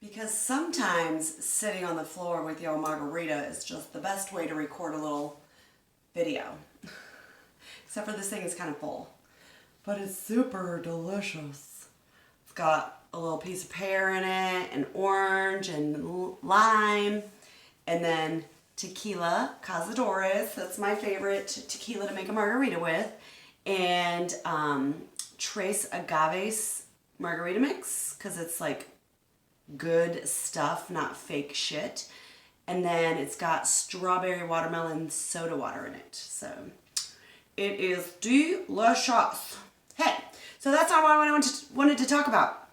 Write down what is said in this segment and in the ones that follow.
Because sometimes sitting on the floor with your margarita is just the best way to record a little video. Except for this thing is kind of full. But it's super delicious. It's got a little piece of pear in it, and orange, and lime, and then tequila, Cazadores. That's my favorite tequila to make a margarita with. And Tres Agaves margarita mix, because it's like good stuff, not fake shit. And then it's got strawberry watermelon soda water in it. So it is delicious. Hey, so that's not what I wanted to talk about.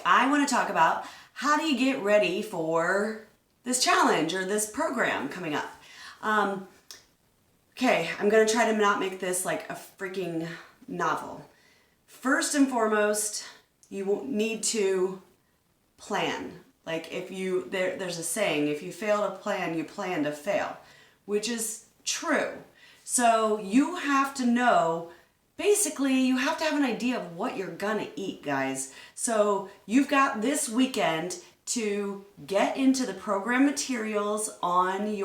I want to talk about how do you get ready for this challenge or this program coming up. Okay, I'm going to try to not make this like a freaking novel. First and foremost, you need to plan. Like if you, there's a saying, if you fail to plan, you plan to fail, which is true. So you have to know, basically you have to have an idea of what you're gonna eat, guys. So you've got this weekend to get into the program materials on the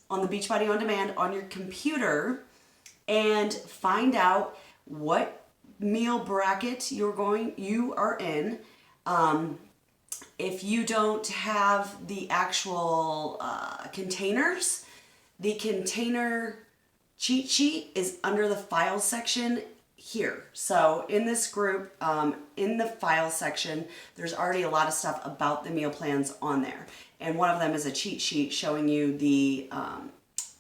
Beachbody On Demand on your computer and find out what meal bracket you are in. If you don't have the actual containers, the container cheat sheet is under the file section here. So in this group, in the file section, there's already a lot of stuff about the meal plans on there. And one of them is a cheat sheet showing you the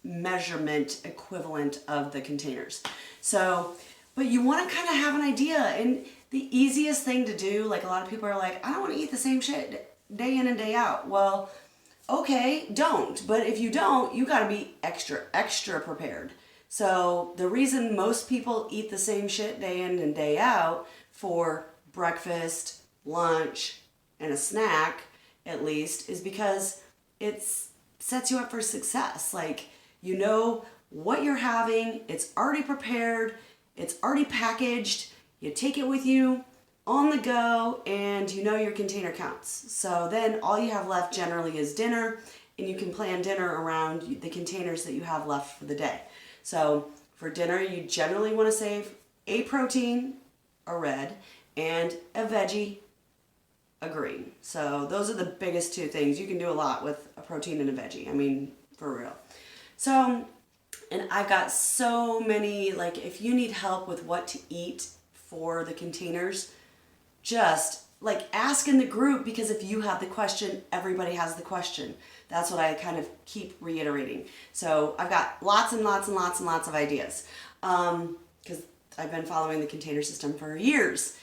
measurement equivalent of the containers. So, but you want to kind of have an idea. And the easiest thing to do, like a lot of people are like, I don't want to eat the same shit day in and day out. Well, okay, don't. But if you don't, you got to be extra prepared. So the reason most people eat the same shit day in and day out for breakfast, lunch, and a snack, at least, is because it sets you up for success. Like, you know what you're having, it's already prepared, it's already packaged, you take it with you on the go, and you know your container counts. So then all you have left generally is dinner, and you can plan dinner around the containers that you have left for the day. So for dinner, you generally want to save a protein, a red, and a veggie, a green. So those are the biggest two things. You can do a lot with a protein and a veggie. I mean, for real. So, and I've got so many, like if you need help with what to eat for the containers, just like ask in the group, because if you have the question, everybody has the question. That's what I kind of keep reiterating. So I've got lots and lots and lots and lots of ideas because I've been following the container system for years.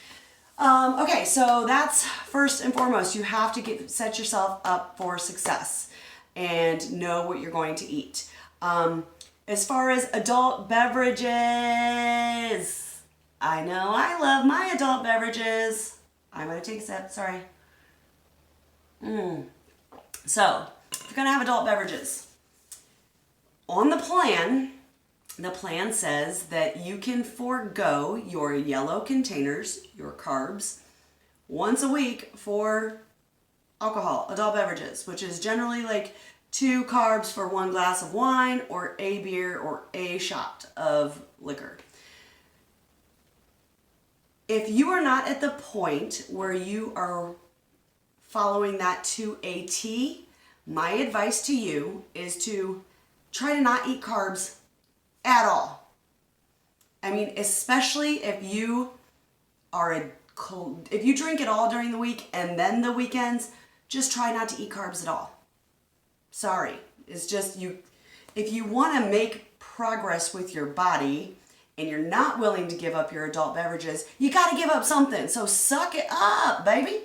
Okay, so that's first and foremost. You have to set yourself up for success and know what you're going to eat. As far as adult beverages, I know I love my adult beverages. I'm going to take a sip, sorry. So, if you're going to have adult beverages, on the plan says that you can forego your yellow containers, your carbs, once a week for alcohol, adult beverages, which is generally like 2 carbs for 1 glass of wine or a beer or a shot of liquor. If you are not at the point where you are following that to a T, my advice to you is to try to not eat carbs at all. I mean, especially if you if you drink it all during the week and then the weekends, just try not to eat carbs at all. Sorry. It's just if you want to make progress with your body and you're not willing to give up your adult beverages, you got to give up something. So suck it up, baby.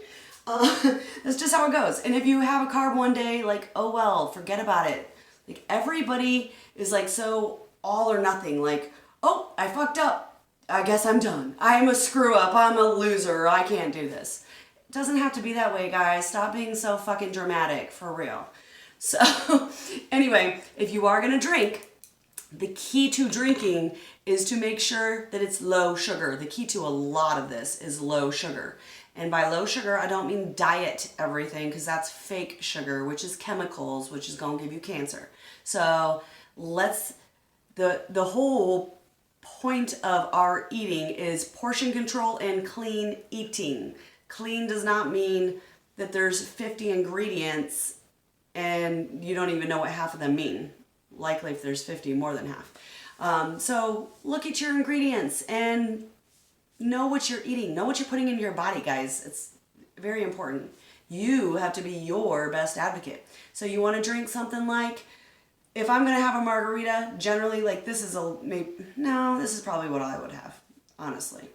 That's just how it goes. And if you have a carb one day, like, oh well, forget about it. Like everybody is like so all or nothing. Like, oh, I fucked up. I guess I'm done. I'm a screw up. I'm a loser. I can't do this. It doesn't have to be that way, guys. Stop being so fucking dramatic, for real. So anyway, if you are going to drink, the key to drinking is to make sure that it's low sugar. The key to a lot of this is low sugar. And by low sugar, I don't mean diet everything, because that's fake sugar, which is chemicals, which is going to give you cancer. So the whole point of our eating is portion control and clean eating. Clean does not mean that there's 50 ingredients and you don't even know what half of them mean. Likely if there's 50, more than half. So look at your ingredients and know what you're eating. Know what you're putting in your body, guys. It's very important. You have to be your best advocate. So you want to drink something like, if I'm going to have a margarita, generally, like this is probably what I would have, honestly.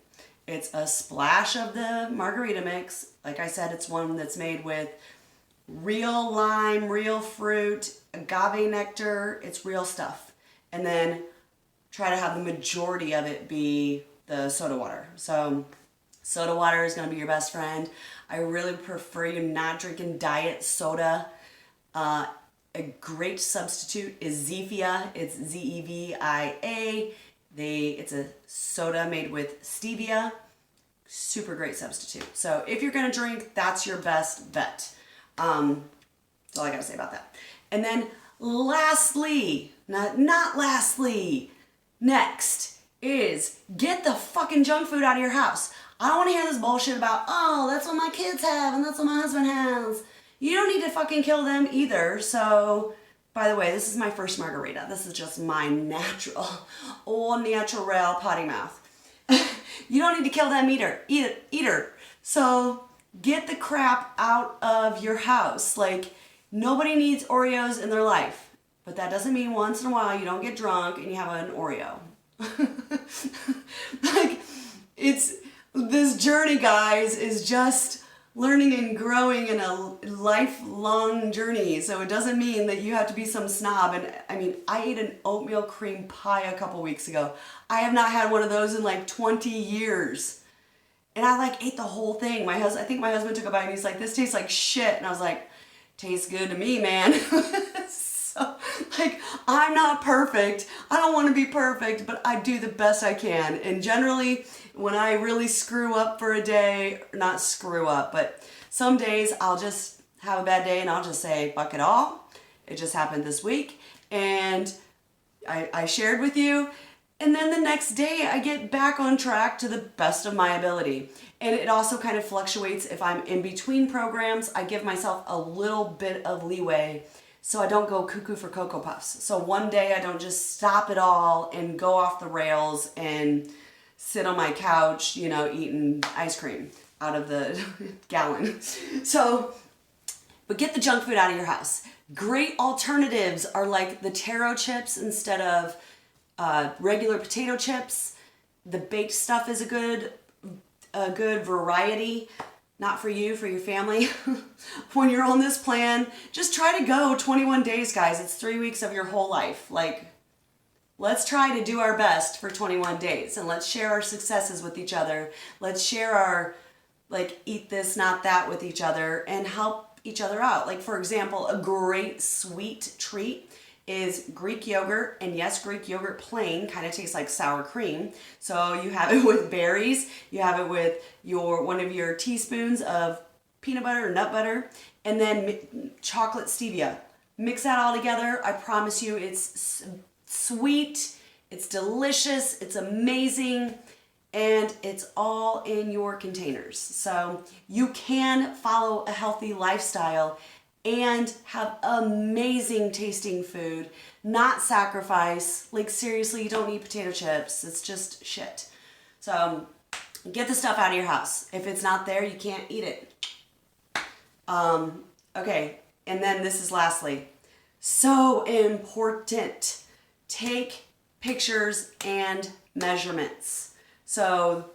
It's a splash of the margarita mix. Like I said, it's one that's made with real lime, real fruit, agave nectar. It's real stuff. And then try to have the majority of it be the soda water. So soda water is going to be your best friend. I really prefer you not drinking diet soda. A great substitute is Zevia. It's Zevia. It's a soda made with stevia. Super great substitute. So if you're going to drink, that's your best bet. That's all I got to say about that. And then lastly, not lastly, next is get the fucking junk food out of your house. I don't want to hear this bullshit about, oh, that's what my kids have and that's what my husband has. You don't need to fucking kill them either. So, by the way, this is my first margarita. This is just my natural, au naturel potty mouth. You don't need to kill them either. So, get the crap out of your house. Like, nobody needs Oreos in their life. But that doesn't mean once in a while you don't get drunk and you have an Oreo. Like, this journey, guys, is just learning and growing in a lifelong journey. So it doesn't mean that you have to be some snob. And I mean, I ate an oatmeal cream pie a couple weeks ago. I have not had one of those in like 20 years. And I like ate the whole thing. I think my husband took a bite and he's like, this tastes like shit. And I was like, tastes good to me, man. So, like, I'm not perfect. I don't want to be perfect, but I do the best I can. And generally, when I really screw up for a day, not screw up, but some days I'll just have a bad day and I'll just say, fuck it all. It just happened this week. And I shared with you. And then the next day I get back on track to the best of my ability. And it also kind of fluctuates. If I'm in between programs, I give myself a little bit of leeway so I don't go cuckoo for Cocoa Puffs. So one day I don't just stop it all and go off the rails and sit on my couch, eating ice cream out of the gallon. So, but get the junk food out of your house. Great alternatives are like the taro chips instead of regular potato chips. The baked stuff is a good variety. Not for you, for your family. When you're on this plan, just try to go 21 days, guys. It's 3 weeks of your whole life. Like, let's try to do our best for 21 days and let's share our successes with each other. Let's share our, eat this, not that with each other and help each other out. Like, for example, a great sweet treat is Greek yogurt. And yes, Greek yogurt plain kind of tastes like sour cream. So you have it with berries. You have it with one of your teaspoons of peanut butter or nut butter. And then chocolate stevia. Mix that all together. I promise you it's sweet, it's delicious, it's amazing, and it's all in your containers. So you can follow a healthy lifestyle and have amazing tasting food, not sacrifice. Like, seriously, you don't need potato chips. It's just shit. So get the stuff out of your house. If it's not there, you can't eat it. Okay, and then this is lastly, so important. Take pictures and measurements. So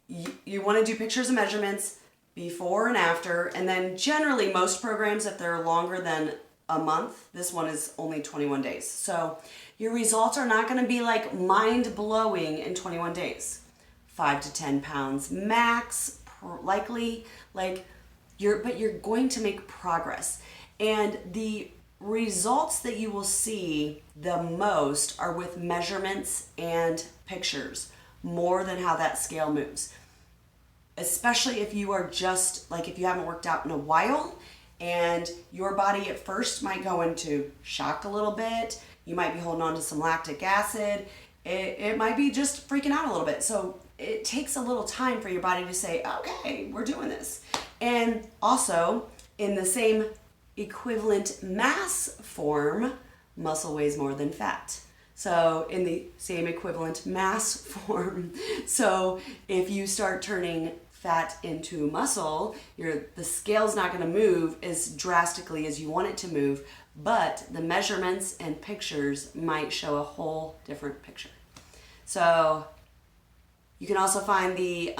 you want to do pictures and measurements before and after, and then generally most programs, if they're longer than a month, this one is only 21 days. So your results are not going to be like mind-blowing in 21 days. 5 to 10 pounds max, likely, but you're going to make progress. And the results that you will see the most are with measurements and pictures, more than how that scale moves. especially if you are just like, if you haven't worked out in a while and your body at first might go into shock a little bit. You might be holding on to some lactic acid. It might be just freaking out a little bit. So it takes a little time for your body to say, okay, we're doing this. And also, in the same equivalent mass form, muscle weighs more than fat. So in the same equivalent mass form, so if you start turning fat into muscle, the scale's not going to move as drastically as you want it to move, but the measurements and pictures might show a whole different picture. So you can also find the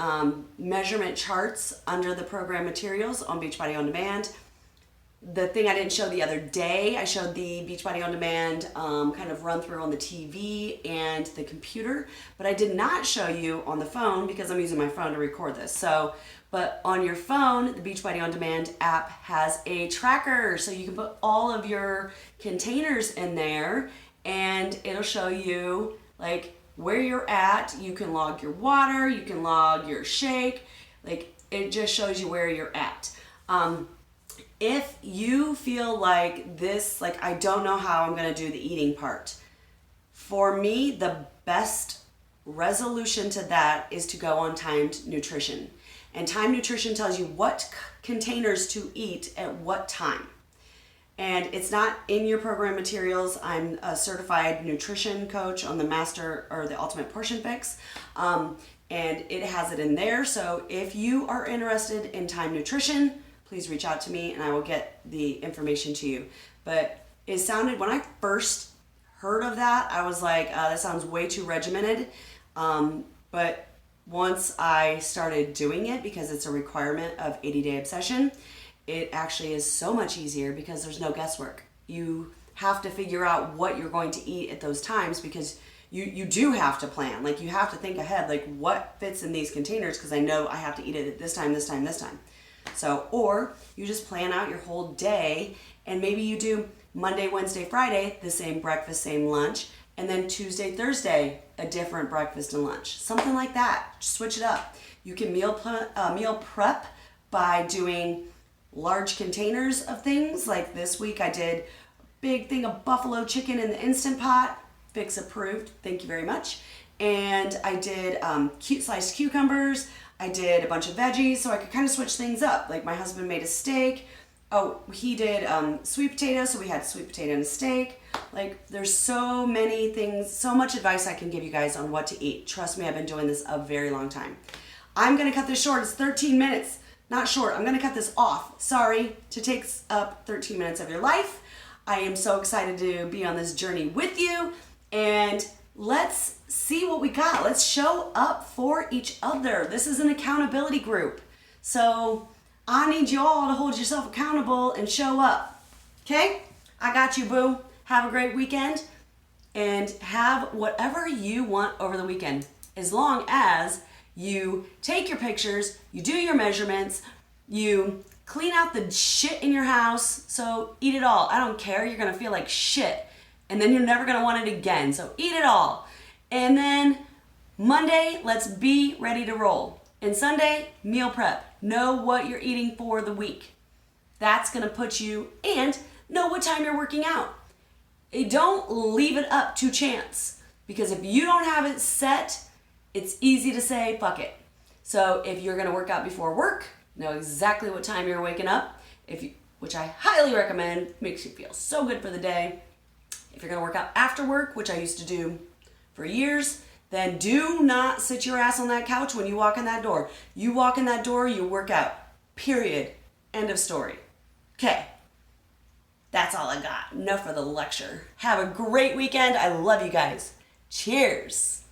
measurement charts under the program materials on Beachbody On Demand. The thing I didn't show the other day, I showed the Beachbody On Demand kind of run through on the TV and the computer, but I did not show you on the phone because I'm using my phone to record this. So, but on your phone, the Beachbody On Demand app has a tracker, so you can put all of your containers in there and it'll show you like where you're at. You can log your water, you can log your shake, like it just shows you where you're at. If you feel like this, like I don't know how I'm going to do the eating part, for me, the best resolution to that is to go on timed nutrition. And timed nutrition tells you what containers to eat at what time. And it's not in your program materials. I'm a certified nutrition coach on the Master or the Ultimate Portion Fix. And it has it in there. So if you are interested in timed nutrition, please reach out to me and I will get the information to you. But it sounded, when I first heard of that, I was like, that sounds way too regimented. But once I started doing it, because it's a requirement of 80-Day Obsession, it actually is so much easier because there's no guesswork. You have to figure out what you're going to eat at those times because you do have to plan. Like you have to think ahead, like what fits in these containers because I know I have to eat it at this time, this time, this time. So, or you just plan out your whole day and maybe you do Monday, Wednesday, Friday, the same breakfast, same lunch, and then Tuesday, Thursday, a different breakfast and lunch. Something like that. Switch it up. You can meal prep by doing large containers of things. Like this week I did a big thing of buffalo chicken in the Instant Pot. Fix approved. Thank you very much. And I did sliced cucumbers. I did a bunch of veggies so I could kind of switch things up. Like my husband made a steak. Oh, he did sweet potato, so we had sweet potato and a steak. Like there's so many things, so much advice I can give you guys on what to eat. Trust me, I've been doing this a very long time. I'm gonna cut this short. It's 13 minutes. Not short. I'm gonna cut this off. Sorry to take up 13 minutes of your life. I am so excited to be on this journey with you, and let's see what we got. Let's show up for each other. This is an accountability group. So I need you all to hold yourself accountable and show up. Okay? I got you, boo. Have a great weekend and have whatever you want over the weekend. As long as you take your pictures, you do your measurements, you clean out the shit in your house. So eat it all. I don't care. You're going to feel like shit. And then you're never going to want it again. So eat it all. And then Monday, let's be ready to roll. And Sunday, meal prep. Know what you're eating for the week. That's going to put you, and know what time you're working out. Don't leave it up to chance. Because if you don't have it set, it's easy to say, fuck it. So if you're going to work out before work, know exactly what time you're waking up, which I highly recommend, makes you feel so good for the day. If you're going to work out after work, which I used to do for years, then do not sit your ass on that couch when you walk in that door. You walk in that door, you work out. Period. End of story. Okay. That's all I got. Enough for the lecture. Have a great weekend. I love you guys. Cheers.